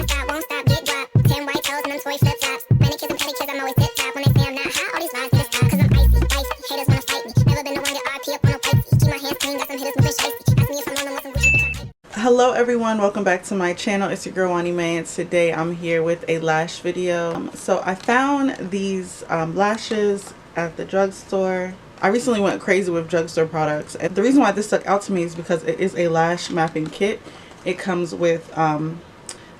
never stop, won't stop, get dropped. 10 white toes and them toy flip flops. Manicures and pedicures, I'm always tip top. When they say I'm not hot, all these lies get stop. Cause I'm icy, icy. Haters wanna fight me. Never been the one to RP up on no icy. Keep my hands clean, got some hitters moving shicey. Ask me if I'm rolling with some Gucci. Hello everyone, welcome back to my channel. It's your girl Wani May, and today I'm here with a lash video. So I found these lashes at the drugstore. I recently went crazy with drugstore products, and the reason why this stuck out to me is because it is a lash mapping kit. It comes with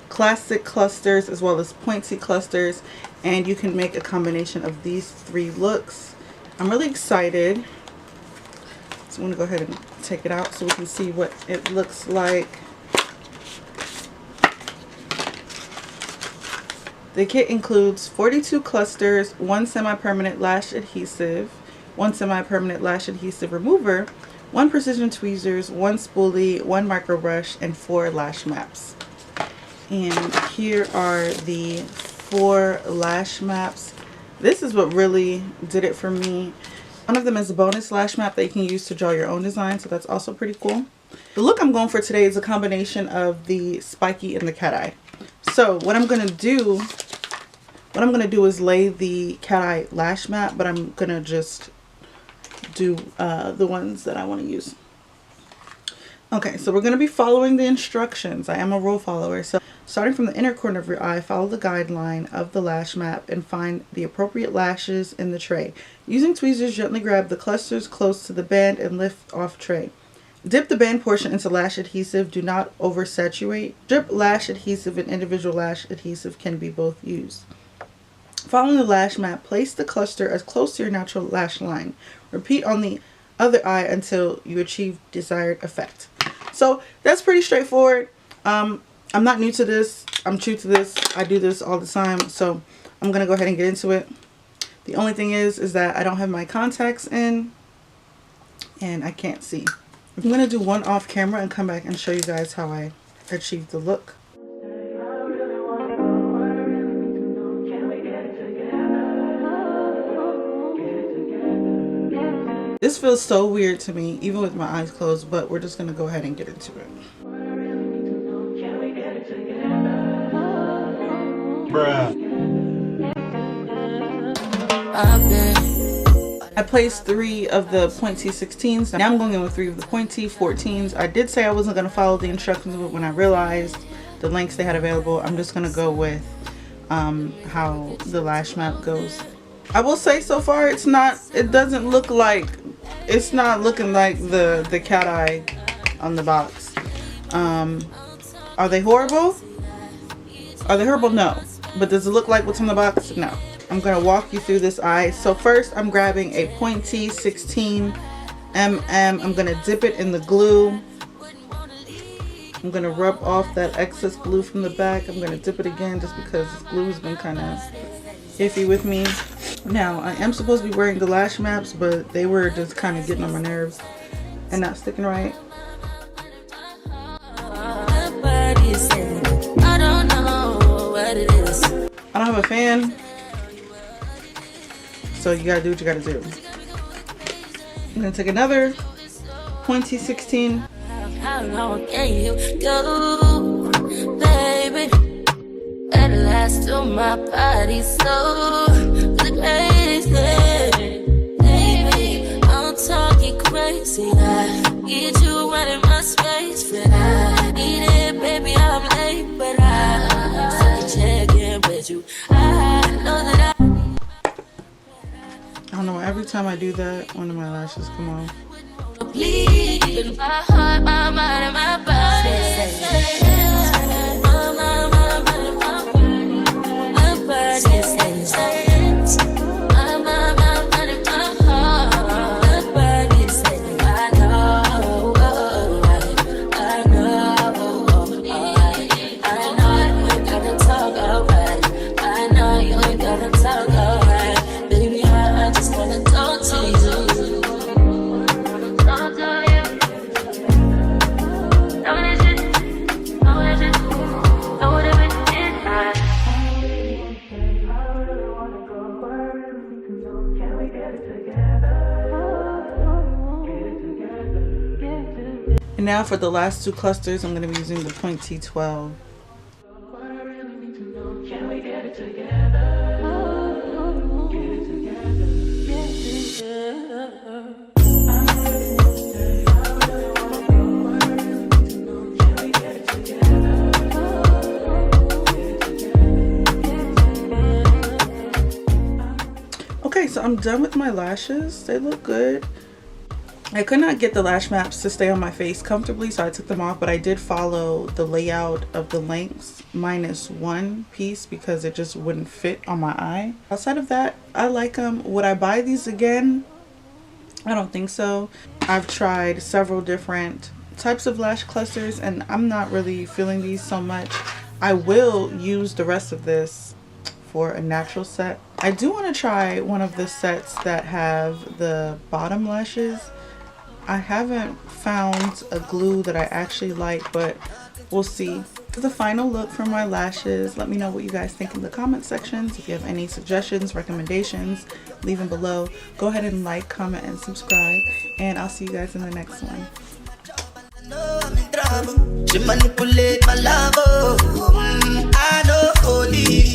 classic clusters as well as pointy clusters, and you can make a combination of these three looks. I'm really excited. So I'm going to go ahead and take it out so we can see what it looks like. The kit includes 42 clusters, 1 semi-permanent lash adhesive, 1 semi-permanent lash adhesive remover, 1 precision tweezers, 1 spoolie, 1 micro brush, and 4 lash maps. And here are the 4 lash maps. This is what really did it for me. One of them is a bonus lash map that you can use to draw your own design, so that's also pretty cool. The look I'm going for today is a combination of the spiky and the cat eye. So what I'm gonna do is lay the cat eye lash map, but I'm gonna just do the ones that I want to use. Okay, so we're going to be following the instructions. I am a rule follower. So starting from the inner corner of your eye, follow the guideline of the lash map and find the appropriate lashes in the tray. Using tweezers, gently grab the clusters close to the band and lift off tray. Dip the band portion into lash adhesive. Do not oversaturate. Drip lash adhesive and individual lash adhesive can be both used. Following the lash map, place the cluster as close to your natural lash line. Repeat on the other eye until you achieve desired effect. So that's pretty straightforward. I'm not new to this. I'm true to this. I do this all the time. So I'm going to go ahead and get into it. The only thing is that I don't have my contacts in and I can't see. I'm going to do one off camera and come back and show you guys how I achieved the look. This feels so weird to me, even with my eyes closed, but we're just going to go ahead and get into it. I placed 3 of the pointy 16s. Now I'm going in with 3 of the pointy 14s. I did say I wasn't going to follow the instructions, but when I realized the lengths they had available, I'm just going to go with how the lash map goes. I will say so far it's not looking like the cat eye on the box. Are they horrible? Are they horrible? No. But does it look like what's on the box? No. I'm going to walk you through this eye. So first I'm grabbing a pointy 16 mm. I'm going to dip it in the glue. I'm going to rub off that excess glue from the back. I'm going to dip it again just because this glue has been kind of iffy with me. Now I am supposed to be wearing the lash maps, but they were just kind of getting on my nerves and not sticking right. I don't have a fan, so you gotta do what you gotta do. I'm gonna take another pointy 16. How long can you go, baby? At last to my body, so the greatest thing, baby. I'm talking crazy. I get you right in my space, but I need it, baby. I'm late, but I still check in with you. I know that I don't know. Every time I do that, one of my lashes come off. Bleed my heart, my mind, and my body. And now for the last 2 clusters, I'm going to be using the pointy 12. Okay, so I'm done with my lashes. They look good. I could not get the lash maps to stay on my face comfortably, so I took them off, but I did follow the layout of the lengths minus one piece because it just wouldn't fit on my eye. Outside of that, I like them. Would I buy these again? I don't think so. I've tried several different types of lash clusters and I'm not really feeling these so much. I will use the rest of this for a natural set. I do want to try one of the sets that have the bottom lashes. I haven't found a glue that I actually like, but we'll see. For the final look for my lashes, let me know what you guys think in the comment sections. If you have any suggestions, recommendations, leave them below. Go ahead and like, comment, and subscribe, and I'll see you guys in the next one. She manipulate my love, I know only